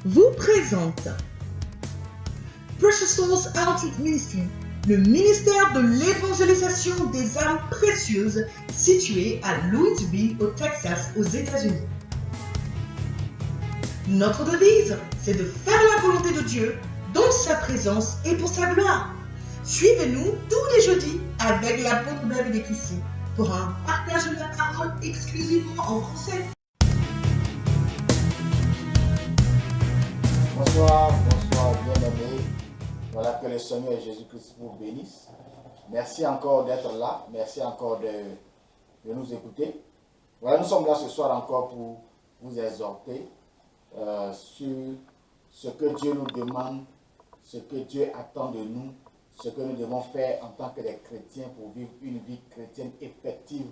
vous présente Precious Souls Outreach Ministry, le ministère de l'évangélisation des âmes précieuses situé à Louisville, au Texas, aux États-Unis. Notre devise, c'est de faire la volonté de Dieu dans sa présence et pour sa gloire. Suivez-nous tous les jeudis avec l'apôtre David Ekissi pour un partage de la parole exclusivement en français. Bonsoir, bien-aimés. Voilà, que le Seigneur Jésus-Christ vous bénisse. Merci encore d'être là. Merci encore de nous écouter. Voilà, nous sommes là ce soir encore pour vous exhorter sur ce que Dieu nous demande, ce que Dieu attend de nous, ce que nous devons faire en tant que des chrétiens pour vivre une vie chrétienne effective,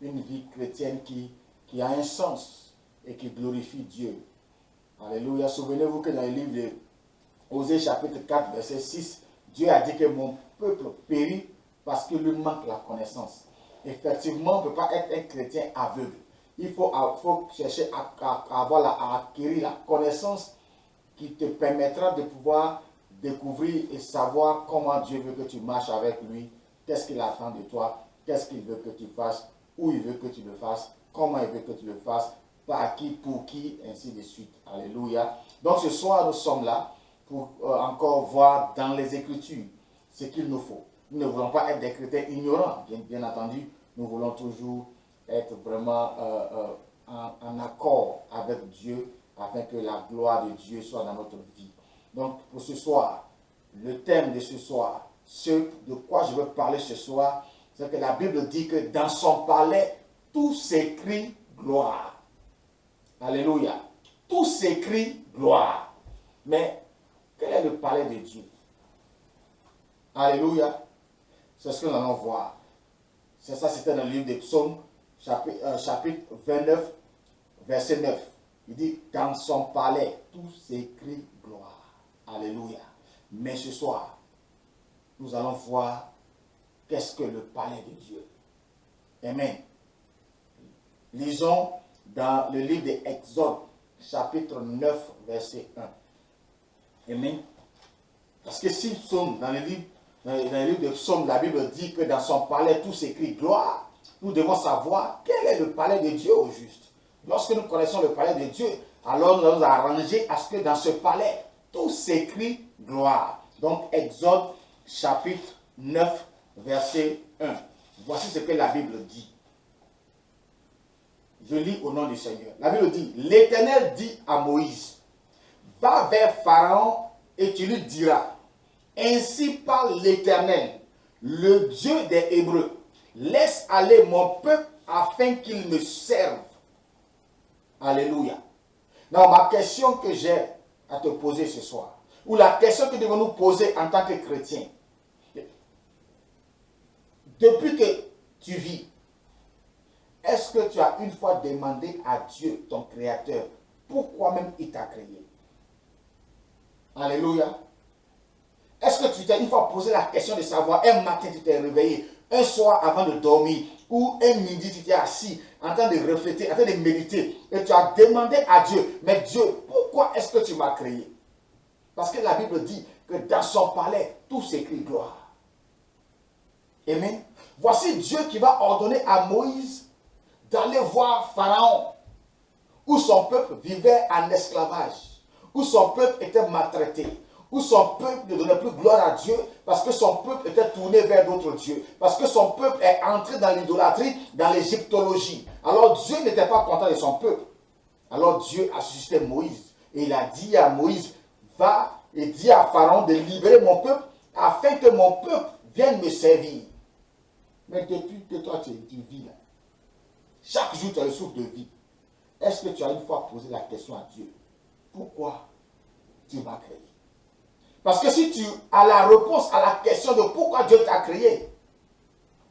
une vie chrétienne qui a un sens et qui glorifie Dieu. Alléluia. Souvenez-vous que dans le livre de Osée chapitre 4, verset 6, Dieu a dit que mon peuple périt parce qu'il lui manque la connaissance. Effectivement, on ne peut pas être un chrétien aveugle. Il faut chercher à acquérir la connaissance qui te permettra de pouvoir découvrir et savoir comment Dieu veut que tu marches avec lui, qu'est-ce qu'il attend de toi, qu'est-ce qu'il veut que tu fasses, où il veut que tu le fasses, comment il veut que tu le fasses, par qui, pour qui, ainsi de suite. Alléluia. Donc ce soir, nous sommes là pour encore voir dans les Écritures ce qu'il nous faut. Nous ne voulons pas être des chrétiens ignorants, bien entendu. Nous voulons toujours être vraiment en accord avec Dieu afin que la gloire de Dieu soit dans notre vie. Donc pour ce soir, le thème de ce soir, ce de quoi je veux parler ce soir, c'est que la Bible dit que dans son palais, tout s'écrit gloire. Alléluia. Tout s'écrit gloire. Mais quel est le palais de Dieu? Alléluia. C'est ce que nous allons voir. C'est ça, c'était dans le livre des Psaumes, chapitre 29, verset 9. Il dit, dans son palais, tout s'écrit gloire. Alléluia. Mais ce soir, nous allons voir qu'est-ce que le palais de Dieu. Amen. Lisons dans le livre de Exode, chapitre 9, verset 1. Amen. Parce que si nous sommes dans le livre de Psaumes, la Bible dit que dans son palais, tout s'écrit gloire. Nous devons savoir quel est le palais de Dieu au juste. Lorsque nous connaissons le palais de Dieu, alors nous allons arranger à ce que dans ce palais, tout s'écrit gloire. Donc, Exode, chapitre 9, verset 1. Voici ce que la Bible dit. Je lis au nom du Seigneur. La Bible dit, l'Éternel dit à Moïse, va vers Pharaon et tu lui diras, ainsi parle l'Éternel, le Dieu des Hébreux, laisse aller mon peuple afin qu'il me serve. Alléluia. Donc ma question que j'ai à te poser ce soir, ou la question que devons nous poser en tant que chrétiens, depuis que tu vis, est-ce que tu as une fois demandé à Dieu, ton Créateur, pourquoi même il t'a créé? Alléluia. Est-ce que tu t'es une fois posé la question de savoir, un matin tu t'es réveillé, un soir avant de dormir, ou un midi tu t'es assis, en train de réfléchir, en train de méditer, et tu as demandé à Dieu, mais Dieu, pourquoi est-ce que tu m'as créé? Parce que la Bible dit que dans son palais, tout s'écrit gloire. Amen. Voici Dieu qui va ordonner à Moïse d'aller voir Pharaon, où son peuple vivait en esclavage, où son peuple était maltraité, où son peuple ne donnait plus gloire à Dieu, parce que son peuple était tourné vers d'autres dieux, parce que son peuple est entré dans l'idolâtrie, dans l'égyptologie. Alors Dieu n'était pas content de son peuple. Alors Dieu a suscité Moïse, et il a dit à Moïse, va et dis à Pharaon de libérer mon peuple, afin que mon peuple vienne me servir. Mais depuis que toi tu vis là, chaque jour, tu as le souffle de vie. Est-ce que tu as une fois posé la question à Dieu? Pourquoi tu m'as créé? Parce que si tu as la réponse à la question de pourquoi Dieu t'a créé,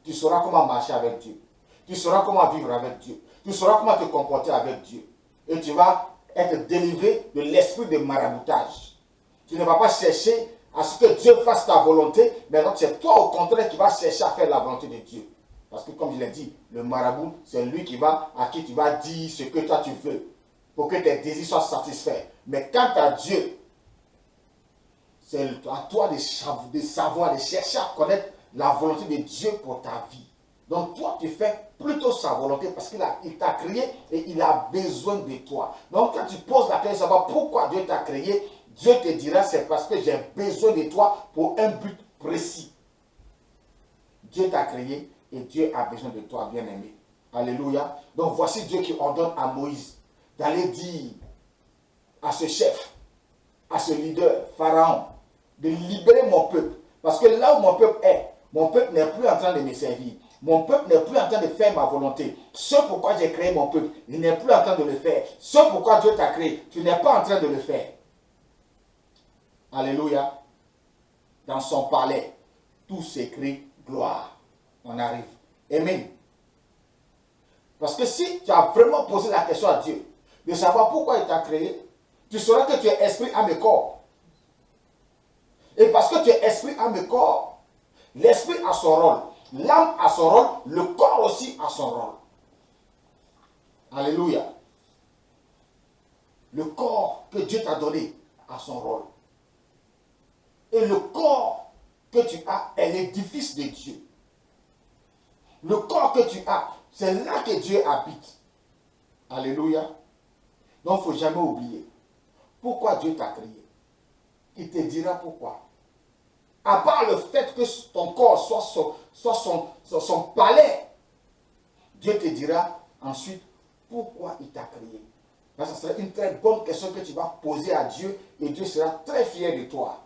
tu sauras comment marcher avec Dieu. Tu sauras comment vivre avec Dieu. Tu sauras comment te comporter avec Dieu. Et tu vas être délivré de l'esprit de maraboutage. Tu ne vas pas chercher à ce que Dieu fasse ta volonté, mais c'est toi au contraire qui vas chercher à faire la volonté de Dieu. Parce que comme je l'ai dit, le marabout, c'est lui à qui tu vas dire ce que toi tu veux. pour que tes désirs soient satisfaits. Mais quant à Dieu, c'est à toi de savoir, de chercher à connaître la volonté de Dieu pour ta vie. Donc toi, tu fais plutôt sa volonté parce qu'il t'a créé et il a besoin de toi. Donc quand tu poses la question de savoir pourquoi Dieu t'a créé, Dieu te dira c'est parce que j'ai besoin de toi pour un but précis. Dieu t'a créé et Dieu a besoin de toi, bien-aimé. Alléluia. Donc voici Dieu qui ordonne à Moïse d'aller dire à ce chef, à ce leader, Pharaon, de libérer mon peuple. Parce que là où mon peuple n'est plus en train de me servir. Mon peuple n'est plus en train de faire ma volonté. Ce pourquoi j'ai créé mon peuple, il n'est plus en train de le faire. Ce pourquoi Dieu t'a créé, tu n'es pas en train de le faire. Alléluia. Dans son palais, tout s'écrit gloire. On arrive. Amen. Parce que si tu as vraiment posé la question à Dieu, de savoir pourquoi il t'a créé, tu sauras que tu es esprit, âme et corps. Et parce que tu es esprit, âme et corps, l'esprit a son rôle, l'âme a son rôle, le corps aussi a son rôle. Alléluia. Le corps que Dieu t'a donné a son rôle. Et le corps que tu as est l'édifice de Dieu. Le corps que tu as, c'est là que Dieu habite. Alléluia. Donc il ne faut jamais oublier pourquoi Dieu t'a créé. Il te dira pourquoi. À part le fait que ton corps soit son palais, Dieu te dira ensuite pourquoi il t'a créé. Ça serait une très bonne question que tu vas poser à Dieu et Dieu sera très fier de toi.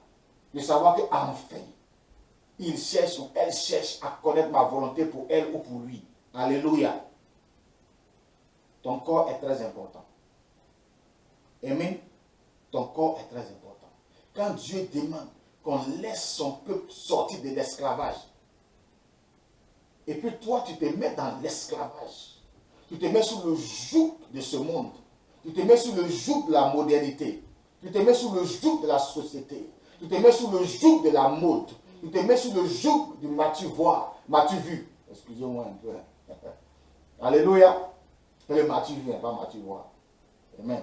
De savoir qu'enfin, il cherche ou elle cherche à connaître ma volonté pour elle ou pour lui. Alléluia. Ton corps est très important. Amen. Ton corps est très important. Quand Dieu demande qu'on laisse son peuple sortir de l'esclavage, et puis toi, tu te mets dans l'esclavage, tu te mets sous le joug de ce monde, tu te mets sous le joug de la modernité, tu te mets sous le joug de la société, tu te mets sous le joug de la mode, tu te mets sous le joug du m'as-tu voir, m'as-tu vu. Excusez-moi un peu. Alléluia. C'est le m'as-tu vu, pas m'as-tu voir. Amen.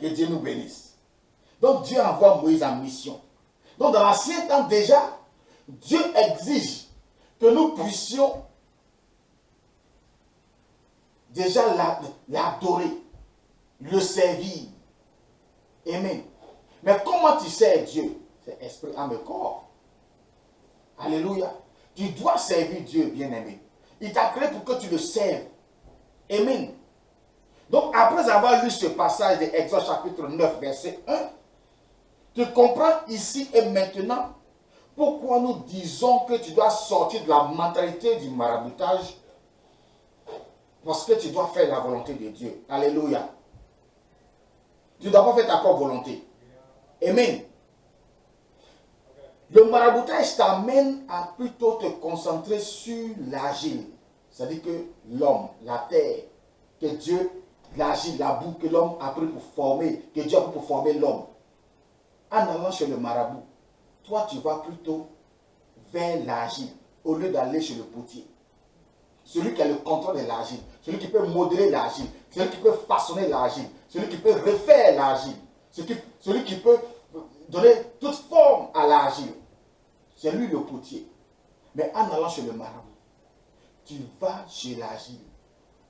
Que Dieu nous bénisse. Donc Dieu envoie Moïse en mission. Donc dans l'ancien temps déjà, Dieu exige que nous puissions déjà l'adorer, le servir. Amen. Mais comment tu sers Dieu? C'est esprit, âme et corps. Alléluia. Tu dois servir Dieu, bien-aimé. Il t'a créé pour que tu le serves. Amen. Donc après avoir lu ce passage de Exode chapitre 9, verset 1, tu comprends ici et maintenant pourquoi nous disons que tu dois sortir de la mentalité du maraboutage, parce que tu dois faire la volonté de Dieu. Alléluia. Tu ne dois pas faire ta propre volonté. Amen. Le maraboutage t'amène à plutôt te concentrer sur l'agile. C'est-à-dire que l'homme, la terre, que Dieu, l'agile, la boue que l'homme a pris pour former, que Dieu a pris pour former l'homme. En allant chez le marabout, toi tu vas plutôt vers l'agile au lieu d'aller chez le potier. Celui qui a le contrôle de l'agile, celui qui peut modeler l'agile, celui qui peut façonner l'agile, celui qui peut refaire l'agile, celui qui peut donner toute forme à l'agile. C'est lui le potier. Mais en allant chez le marabout, tu vas chez l'agile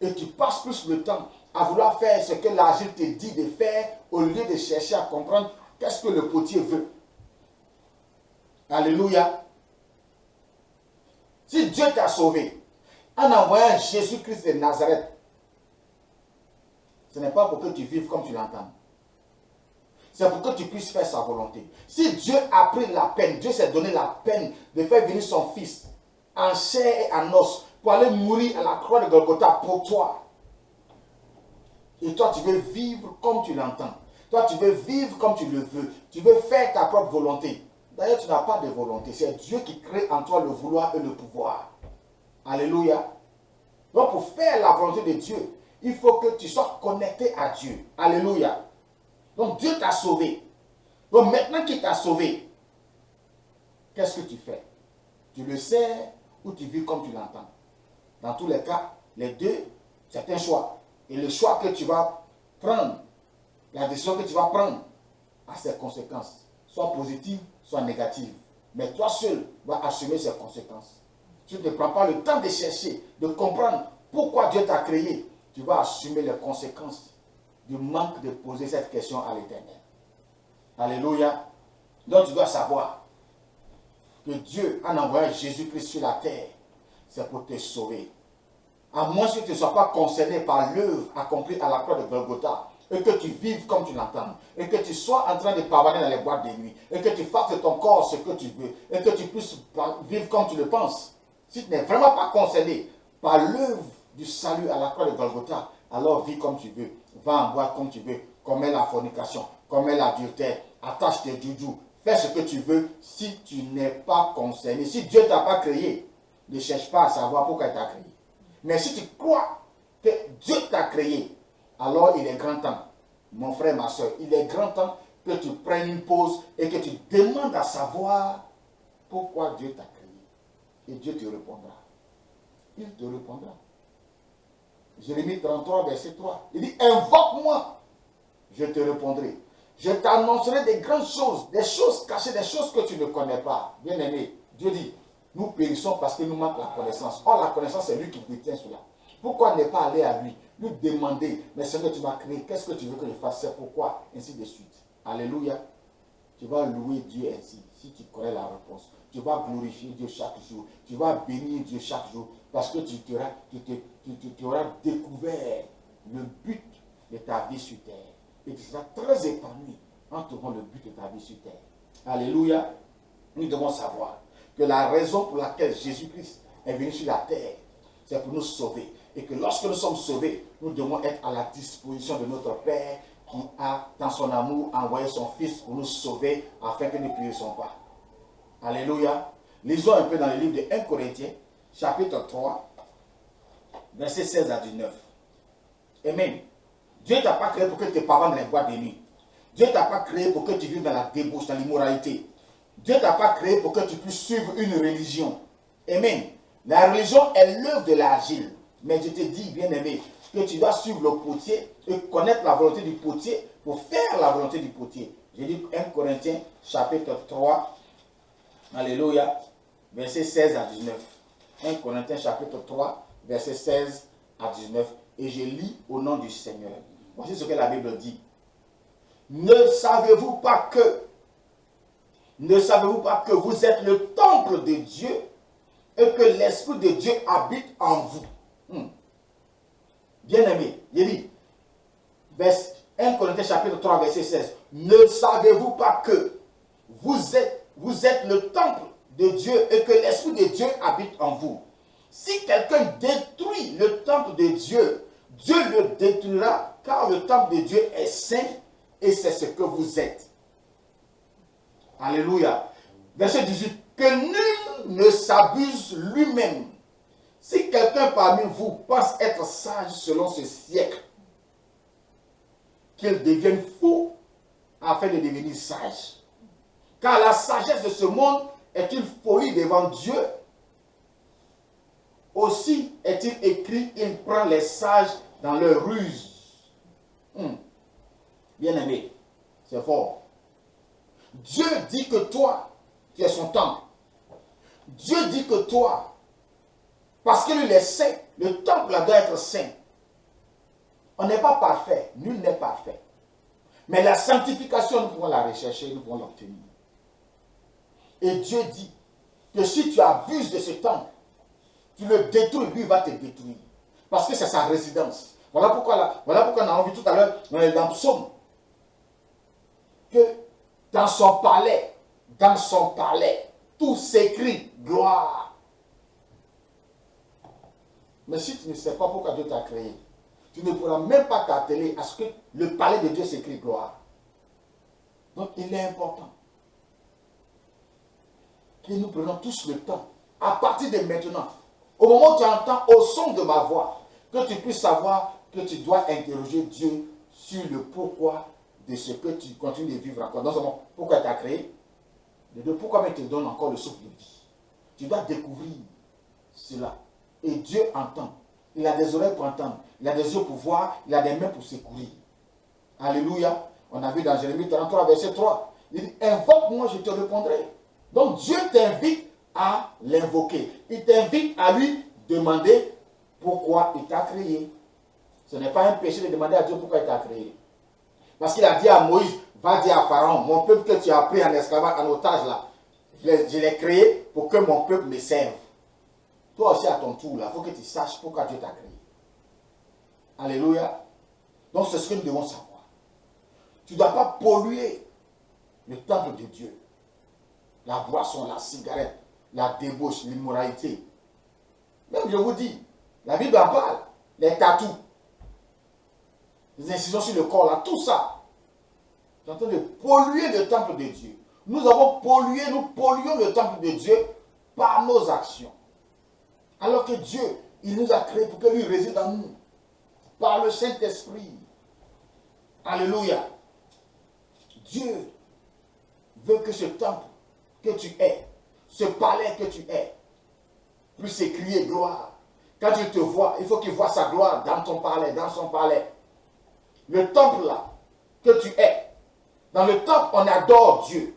et tu passes plus le temps à vouloir faire ce que l'agile te dit de faire au lieu de chercher à comprendre qu'est-ce que le potier veut. Alléluia. Si Dieu t'a sauvé en envoyant Jésus-Christ de Nazareth, ce n'est pas pour que tu vives comme tu l'entends. C'est pour que tu puisses faire sa volonté. Si Dieu a pris la peine, Dieu s'est donné la peine de faire venir son fils en chair et en os pour aller mourir à la croix de Golgotha pour toi. Et toi, tu veux vivre comme tu l'entends. Toi, tu veux vivre comme tu le veux. Tu veux faire ta propre volonté. D'ailleurs, tu n'as pas de volonté. C'est Dieu qui crée en toi le vouloir et le pouvoir. Alléluia. Donc, pour faire la volonté de Dieu, il faut que tu sois connecté à Dieu. Alléluia. Donc, Dieu t'a sauvé. Donc, maintenant qu'il t'a sauvé, qu'est-ce que tu fais? Tu le sers ou tu vis comme tu l'entends? Dans tous les cas, les deux, c'est un choix. Et le choix que tu vas prendre, la décision que tu vas prendre a ses conséquences, soit positives, soit négatives. Mais toi seul vas assumer ces conséquences. Tu ne prends pas le temps de chercher, de comprendre pourquoi Dieu t'a créé. Tu vas assumer les conséquences du manque de poser cette question à l'Éternel. Alléluia. Donc tu dois savoir que Dieu, en envoyant Jésus-Christ sur la terre, c'est pour te sauver. À moins que tu ne sois pas concerné par l'œuvre accomplie à la croix de Golgotha, et que tu vives comme tu l'entends, et que tu sois en train de pavaner dans les boîtes de nuit, et que tu fasses de ton corps ce que tu veux, et que tu puisses vivre comme tu le penses. Si tu n'es vraiment pas concerné par l'œuvre du salut à la croix de Golgotha, alors vis comme tu veux, va en boîte comme tu veux, commets la fornication, commets l'adultère, attache tes doudous, fais ce que tu veux si tu n'es pas concerné. Si Dieu ne t'a pas créé, ne cherche pas à savoir pourquoi il t'a créé. Mais si tu crois que Dieu t'a créé, alors il est grand temps, mon frère, ma soeur, il est grand temps que tu prennes une pause et que tu demandes à savoir pourquoi Dieu t'a créé. Et Dieu te répondra. Il te répondra. Jérémie 33, verset 3. Il dit, invoque-moi, je te répondrai. Je t'annoncerai des grandes choses, des choses cachées, des choses que tu ne connais pas. Bien aimé, Dieu dit, nous périssons parce qu'il nous manque la connaissance. Or, la connaissance, c'est lui qui détient cela. Pourquoi ne pas aller à lui, lui demander, mais Seigneur, tu m'as créé, qu'est-ce que tu veux que je fasse, c'est pourquoi, ainsi de suite. Alléluia. Tu vas louer Dieu ainsi, si tu connais la réponse. Tu vas glorifier Dieu chaque jour. Tu vas bénir Dieu chaque jour, parce que tu auras découvert le but de ta vie sur terre. Et tu seras très épanoui en trouvant le but de ta vie sur terre. Alléluia. Nous devons savoir que la raison pour laquelle Jésus-Christ est venu sur la terre, c'est pour nous sauver. Et que lorsque nous sommes sauvés, nous devons être à la disposition de notre Père qui a, dans son amour, envoyé son Fils pour nous sauver afin que nous ne périssions pas. Alléluia. Lisons un peu dans le livre de 1 Corinthiens, chapitre 3, versets 16 à 19. Amen. Dieu ne t'a pas créé pour que tu te parles dans les boîtes de nuit. Dieu ne t'a pas créé pour que tu vives dans la débauche, dans l'immoralité. Dieu ne t'a pas créé pour que tu puisses suivre une religion. Amen. La religion est l'œuvre de l'argile. Mais je te dis, bien-aimé, que tu dois suivre le potier et connaître la volonté du potier pour faire la volonté du potier. J'ai dit 1 Corinthiens, chapitre 3, alléluia, versets 16 à 19. 1 Corinthiens, chapitre 3, versets 16 à 19. Et je lis au nom du Seigneur. Voici ce que la Bible dit. Ne savez-vous pas que vous êtes le temple de Dieu et que l'Esprit de Dieu habite en vous? Bien-aimé, il dit, 1 Corinthiens chapitre 3, verset 16. Ne savez-vous pas que vous êtes le temple de Dieu et que l'Esprit de Dieu habite en vous? Si quelqu'un détruit le temple de Dieu, Dieu le détruira, car le temple de Dieu est saint et c'est ce que vous êtes. Alléluia. Verset 18. Que nul ne s'abuse lui-même. Si quelqu'un parmi vous pense être sage selon ce siècle, qu'il devienne fou afin de devenir sage. Car la sagesse de ce monde est une folie devant Dieu. Aussi est-il écrit, il prend les sages dans leur ruse. Bien-aimé, c'est fort. Dieu dit que toi, tu es son temple. Dieu dit que toi, parce que lui est saint, le temple doit être saint. On n'est pas parfait, nul n'est parfait. Mais la sanctification, nous pouvons la rechercher, nous pouvons l'obtenir. Et Dieu dit que si tu abuses de ce temple, tu le détruis, lui va te détruire. Parce que c'est sa résidence. Voilà pourquoi on a vu tout à l'heure dans le psaume que dans son palais, tout s'écrit gloire. Mais si tu ne sais pas pourquoi Dieu t'a créé, tu ne pourras même pas t'atteler à ce que le palais de Dieu s'écrit gloire. Donc il est important que nous prenions tous le temps, à partir de maintenant, au moment où tu entends au son de ma voix, que tu puisses savoir que tu dois interroger Dieu sur le pourquoi de ce que tu continues de vivre encore. Non seulement pourquoi tu as créé, mais de pourquoi il te donne encore le souffle de vie. Tu dois découvrir cela. Et Dieu entend. Il a des oreilles pour entendre. Il a des yeux pour voir. Il a des mains pour secourir. Alléluia. On a vu dans Jérémie 33, verset 3. Il dit, invoque-moi, je te répondrai. Donc Dieu t'invite à l'invoquer. Il t'invite à lui demander pourquoi il t'a créé. Ce n'est pas un péché de demander à Dieu pourquoi il t'a créé. Parce qu'il a dit à Moïse, va dire à Pharaon, mon peuple que tu as pris en esclavage, en otage là, je l'ai créé pour que mon peuple me serve. Toi aussi à ton tour là, il faut que tu saches pourquoi Dieu t'a créé. Alléluia. Donc c'est ce que nous devons savoir. Tu ne dois pas polluer le temple de Dieu. La boisson, la cigarette, la débauche, l'immoralité. Même je vous dis, la Bible en parle. Les tatous, les incisions sur le corps, là, tout ça. C'est en train de polluer le temple de Dieu. Nous avons pollué, nous polluons le temple de Dieu par nos actions. Alors que Dieu, il nous a créés pour que lui réside en nous. Par le Saint-Esprit. Alléluia. Dieu veut que ce temple que tu es, ce palais que tu es, puisse crier gloire. Quand il te voit, il faut qu'il voit sa gloire dans ton palais, dans son palais. Le temple là, que tu es, dans le temple, on adore Dieu.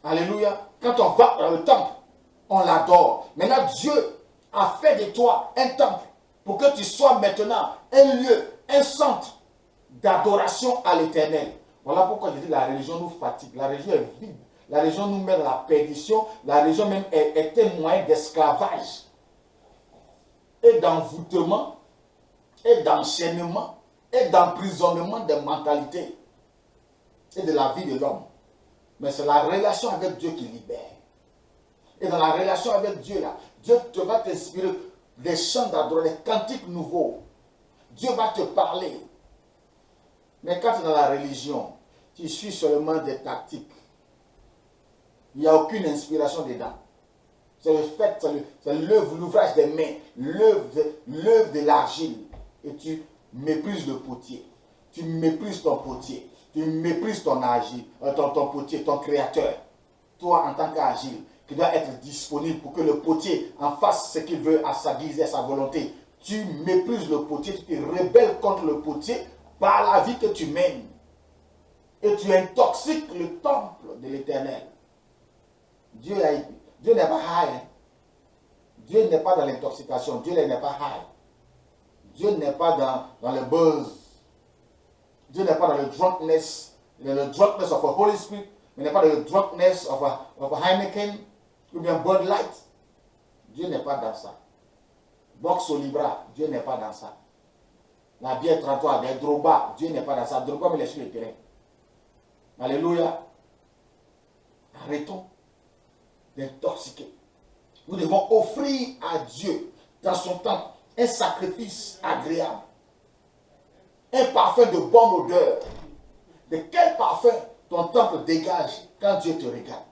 Alléluia. Quand on va dans le temple, on l'adore. Maintenant, Dieu a fait de toi un temple pour que tu sois maintenant un lieu, un centre d'adoration à l'Éternel. Voilà pourquoi je dis la religion nous fatigue. La religion est vide. La religion nous met dans la perdition. La religion même est un moyen d'esclavage et d'envoûtement et d'enchaînement et d'emprisonnement des mentalités et de la vie de l'homme. Mais c'est la relation avec Dieu qui libère. Et dans la relation avec Dieu, là, Dieu te va t'inspirer des chants d'adoration, des cantiques nouveaux. Dieu va te parler. Mais quand tu es dans la religion, tu suis seulement des tactiques. Il n'y a aucune inspiration dedans. C'est le fait, c'est l'œuvre, l'ouvrage des mains, l'œuvre de l'argile. Et tu méprises le potier. Tu méprises ton potier. Tu méprises ton argile, ton potier, ton créateur. Toi, en tant qu'argile, qui doit être disponible pour que le potier en fasse ce qu'il veut à sa guise et à sa volonté. Tu méprises le potier, tu te rebelles contre le potier par la vie que tu mènes. Et tu intoxiques le temple de l'Éternel. Dieu n'est pas high. Hein? Dieu n'est pas dans l'intoxication. Dieu n'est pas high. Dieu n'est pas dans le buzz. Dieu n'est pas dans le drunkenness of a Holy Spirit. Il n'est pas dans le drunkenness of a Heineken ou bien Bud Light. Dieu n'est pas dans ça. Box au Libra, Dieu n'est pas dans ça. La bière 33, des Droba, Dieu n'est pas dans ça. Droba me laisse sur le terrain. Alléluia. Arrêtons d'intoxiquer. Nous devons offrir à Dieu, dans son temple, un sacrifice agréable. Un parfum de bonne odeur. De quel parfum ton temple dégage quand Dieu te regarde?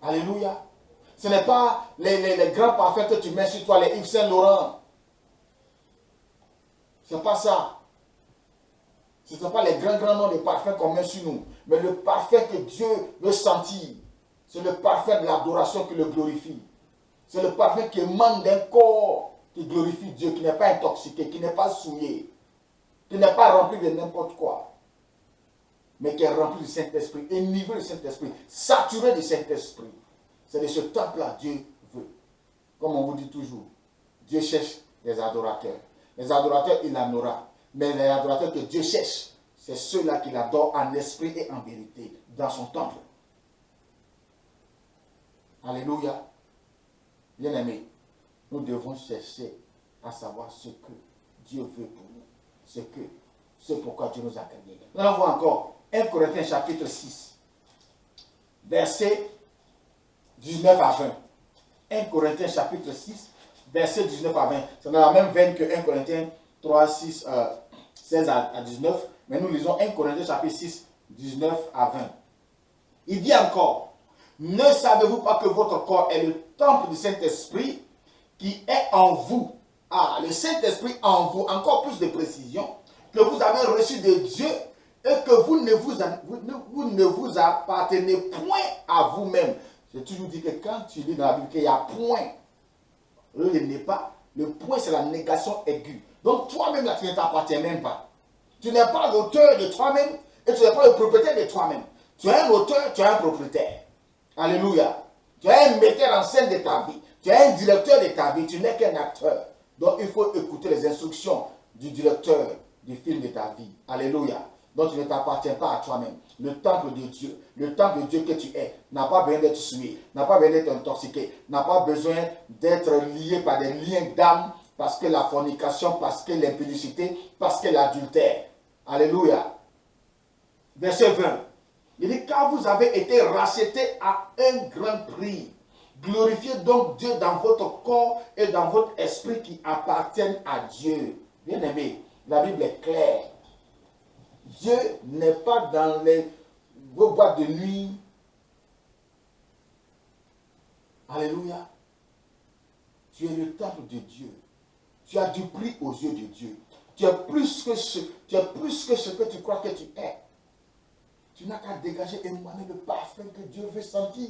Alléluia. Ce n'est pas les grands parfums que tu mets sur toi, les Yves Saint Laurent. Ce n'est pas ça. Ce ne sont pas les grands noms de parfums qu'on met sur nous. Mais le parfum que Dieu veut sentir. C'est le parfum de l'adoration qui le glorifie. C'est le parfum qui émane d'un corps qui glorifie Dieu, qui n'est pas intoxiqué, qui n'est pas souillé, qui n'est pas rempli de n'importe quoi, mais qui est rempli du Saint-Esprit, énivré du Saint-Esprit, saturé du Saint-Esprit. C'est de ce temple-là Dieu veut. Comme on vous dit toujours, Dieu cherche des adorateurs. Les adorateurs, il en aura. Mais les adorateurs que Dieu cherche, c'est ceux-là qui l'adorent en esprit et en vérité, dans son temple. Alléluia. Bien-aimés, nous devons chercher à savoir ce que Dieu veut pour nous. Ce pourquoi Dieu nous a créés. Nous allons voir encore 1 Corinthiens chapitre 6, versets 19 à 20. 1 Corinthiens chapitre 6, versets 19 à 20. C'est dans la même veine que 1 Corinthiens 3, 6, 16 à 19. Mais nous lisons 1 Corinthiens chapitre 6, 19 à 20. Il dit encore, ne savez-vous pas que votre corps est le temple du Saint-Esprit qui est en vous? Ah, le Saint-Esprit en vous, encore plus de précision, que vous avez reçu de Dieu et que vous ne vous appartenez point à vous-même. J'ai toujours dit que quand tu lis dans la Bible qu'il y a point, le n'est pas, le point c'est la négation aiguë. Donc toi-même, là, tu ne t'appartiens même pas. Tu n'es pas l'auteur de toi-même et tu n'es pas le propriétaire de toi-même. Tu es un auteur, tu es un propriétaire. Alléluia. Tu es un metteur en scène de ta vie. Tu es un directeur de ta vie. Tu n'es qu'un acteur. Donc il faut écouter les instructions du directeur du film de ta vie. Alléluia. Donc tu ne t'appartiens pas à toi-même. Le temple de Dieu que tu es, n'a pas besoin d'être souillé, n'a pas besoin d'être intoxiqué, n'a pas besoin d'être lié par des liens d'âme, parce que la fornication, parce que l'impudicité, parce que l'adultère. Alléluia. Verset 20. Il dit, car vous avez été rachetés à un grand prix. Glorifiez donc Dieu dans votre corps et dans votre esprit qui appartiennent à Dieu. Bien aimé, la Bible est claire. Dieu n'est pas dans vos boîtes de nuit. Alléluia. Tu es le temple de Dieu. Tu as du prix aux yeux de Dieu. Tu es plus que ce que tu crois que tu es. Tu n'as qu'à dégager et émaner le parfum que Dieu veut sentir.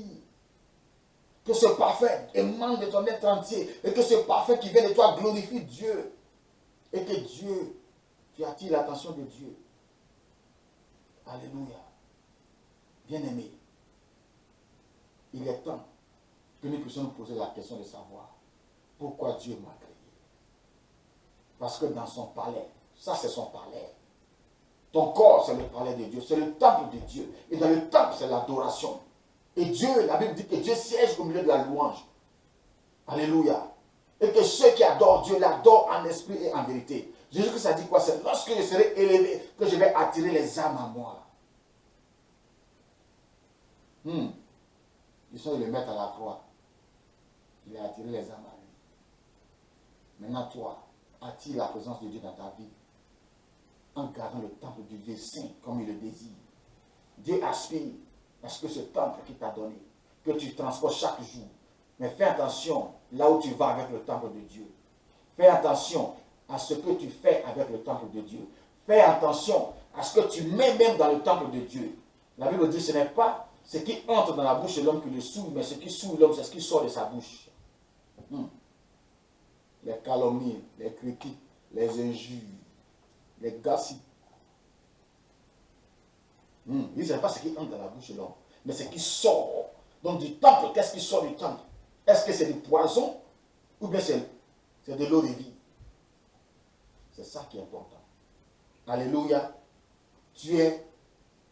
Que ce parfum émane de ton être entier. Et que ce parfum qui vient de toi glorifie Dieu. Et que Dieu, tu attires l'attention de Dieu. Alléluia. Bien-aimé, il est temps que nous puissions nous poser la question de savoir pourquoi Dieu m'a créé. Parce que dans son palais, ça c'est son palais. Ton corps, c'est le palais de Dieu, c'est le temple de Dieu. Et dans le temple, c'est l'adoration. Et Dieu, la Bible dit que Dieu siège au milieu de la louange. Alléluia. Et que ceux qui adorent Dieu l'adorent en esprit et en vérité. Jésus-Christ a dit quoi? C'est lorsque je serai élevé que je vais attirer les âmes à moi. Ils sont le mettre à la croix. Il a attiré les âmes à lui. Maintenant, toi, attire la présence de Dieu dans ta vie en gardant le temple du Dieu saint comme il le désire. Dieu aspire à ce que ce temple qu'il t'a donné, que tu transportes chaque jour. Mais fais attention là où tu vas avec le temple de Dieu. Fais attention à ce que tu fais avec le temple de Dieu. Fais attention à ce que tu mets même dans le temple de Dieu. La Bible dit ce n'est pas ce qui entre dans la bouche de l'homme qui le souille, mais ce qui souille l'homme, c'est ce qui sort de sa bouche. Les calomnies, les critiques, les injures, les gossips. Il ne sait pas ce qui entre dans la bouche de l'homme, mais ce qui sort. Donc du temple, qu'est-ce qui sort du temple? Est-ce que c'est du poison ou bien c'est de l'eau de vie? C'est ça qui est important. Alléluia. Tu es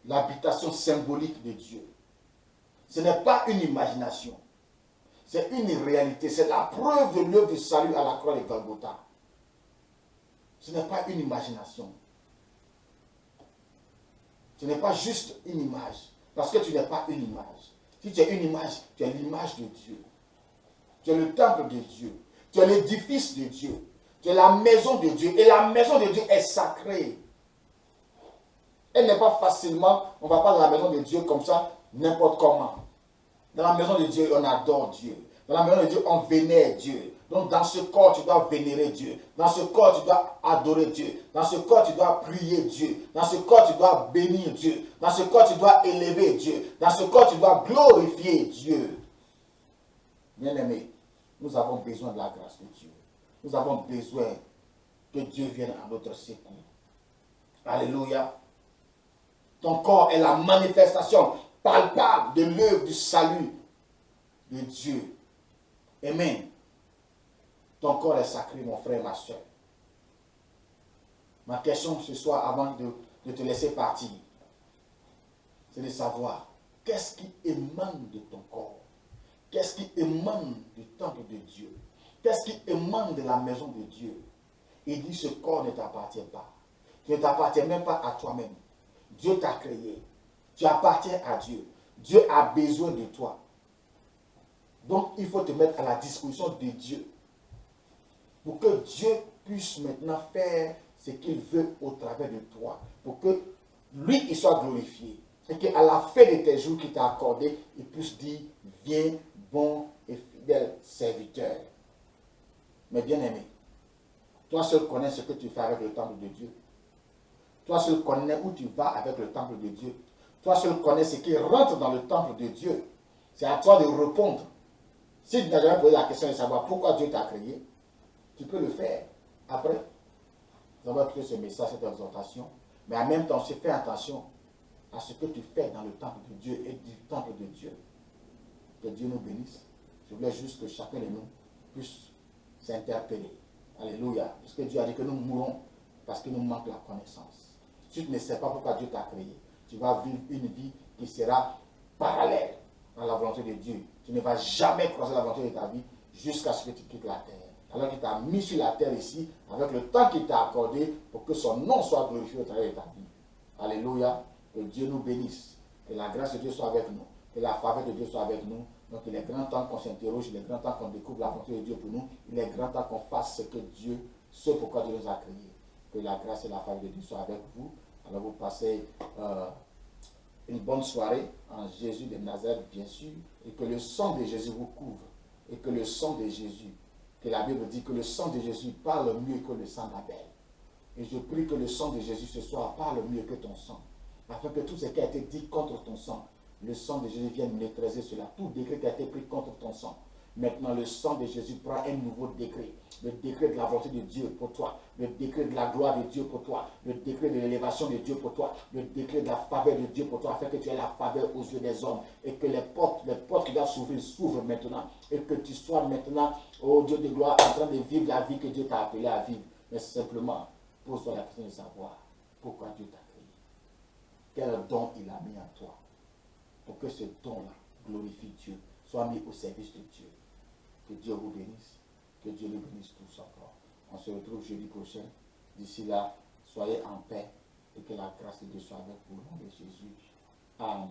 l'habitation symbolique de Dieu. Ce n'est pas une imagination. C'est une réalité. C'est la preuve de l'œuvre du salut à la croix de Golgotha. Ce n'est pas une imagination. Ce n'est pas juste une image. Parce que tu n'es pas une image. Si tu es une image, tu es l'image de Dieu. Tu es le temple de Dieu. Tu es l'édifice de Dieu. Tu es la maison de Dieu. Et la maison de Dieu est sacrée. Elle n'est pas facilement, on ne va pas dans la maison de Dieu comme ça, n'importe comment. Dans la maison de Dieu, on adore Dieu. Dans la maison de Dieu, on vénère Dieu. Donc dans ce corps, tu dois vénérer Dieu. Dans ce corps, tu dois adorer Dieu. Dans ce corps, tu dois prier Dieu. Dans ce corps, tu dois bénir Dieu. Dans ce corps, tu dois élever Dieu. Dans ce corps, tu dois glorifier Dieu. Bien-aimés, nous avons besoin de la grâce de Dieu. Nous avons besoin que Dieu vienne à notre secours. Alléluia. Ton corps est la manifestation palpable de l'œuvre du salut de Dieu. Amen. Ton corps est sacré, mon frère, ma soeur. Ma question ce soir, avant de te laisser partir, c'est de savoir qu'est-ce qui émane de ton corps? Qu'est-ce qui émane du temple de Dieu? Qu'est-ce qui émane de la maison de Dieu? Il dit, ce corps ne t'appartient pas. Tu ne t'appartiens même pas à toi-même. Dieu t'a créé. Tu appartiens à Dieu. Dieu a besoin de toi. Donc, il faut te mettre à la disposition de Dieu. Pour que Dieu puisse maintenant faire ce qu'il veut au travers de toi. Pour que lui, il soit glorifié. Et qu'à la fin de tes jours qu'il t'a accordé, il puisse dire, viens, bon et fidèle serviteur. Mais bien aimé, toi seul connais ce que tu fais avec le temple de Dieu. Toi seul connais où tu vas avec le temple de Dieu. Toi seul connais ce qui rentre dans le temple de Dieu. C'est à toi de répondre. Si tu n'as jamais posé la question de savoir pourquoi Dieu t'a créé, tu peux le faire après. Nous avons écouté ce message, cette exhortation. Mais en même temps, fais attention à ce que tu fais dans le temple de Dieu et du temple de Dieu. Que Dieu nous bénisse. Je voulais juste que chacun de nous puisse s'interpeller. Alléluia. Parce que Dieu a dit que nous mourrons parce qu'il nous manque la connaissance. Si tu ne sais pas pourquoi Dieu t'a créé, tu vas vivre une vie qui sera parallèle à la volonté de Dieu. Tu ne vas jamais croiser la volonté de ta vie jusqu'à ce que tu quittes la terre. Alors qu'il t'a mis sur la terre ici, avec le temps qu'il t'a accordé pour que son nom soit glorifié au travers de ta vie. Alléluia. Que Dieu nous bénisse. Que la grâce de Dieu soit avec nous. Que la faveur de Dieu soit avec nous. Donc il est grand temps qu'on s'interroge, il est grand temps qu'on découvre la volonté de Dieu pour nous. Il est grand temps qu'on fasse ce que Dieu, ce pourquoi Dieu nous a créés. Que la grâce et la faveur de Dieu soient avec vous. Alors vous passez une bonne soirée en Jésus de Nazareth, bien sûr. Et que le sang de Jésus vous couvre. Et que le sang de Jésus, que la Bible dit que le sang de Jésus parle mieux que le sang d'Abel. Et je prie que le sang de Jésus ce soir parle mieux que ton sang. Afin que tout ce qui a été dit contre ton sang, le sang de Jésus vienne neutraliser cela. Tout décret qui a été pris contre ton sang. Maintenant, le sang de Jésus prend un nouveau décret. Le décret de la volonté de Dieu pour toi. Le décret de la gloire de Dieu pour toi. Le décret de l'élévation de Dieu pour toi. Le décret de la faveur de Dieu pour toi. Afin que tu aies la faveur aux yeux des hommes. Et que les portes qui doivent s'ouvrir s'ouvrent maintenant. Et que tu sois maintenant, oh Dieu de gloire, en train de vivre la vie que Dieu t'a appelé à vivre. Mais simplement, pose-toi la question de savoir pourquoi Dieu t'a créé. Quel don il a mis en toi. Pour que ce don-là glorifie Dieu, soit mis au service de Dieu. Que Dieu vous bénisse, que Dieu nous bénisse tous encore. On se retrouve jeudi prochain. D'ici là, soyez en paix et que la grâce de Dieu soit avec vous au nom de Jésus. Amen.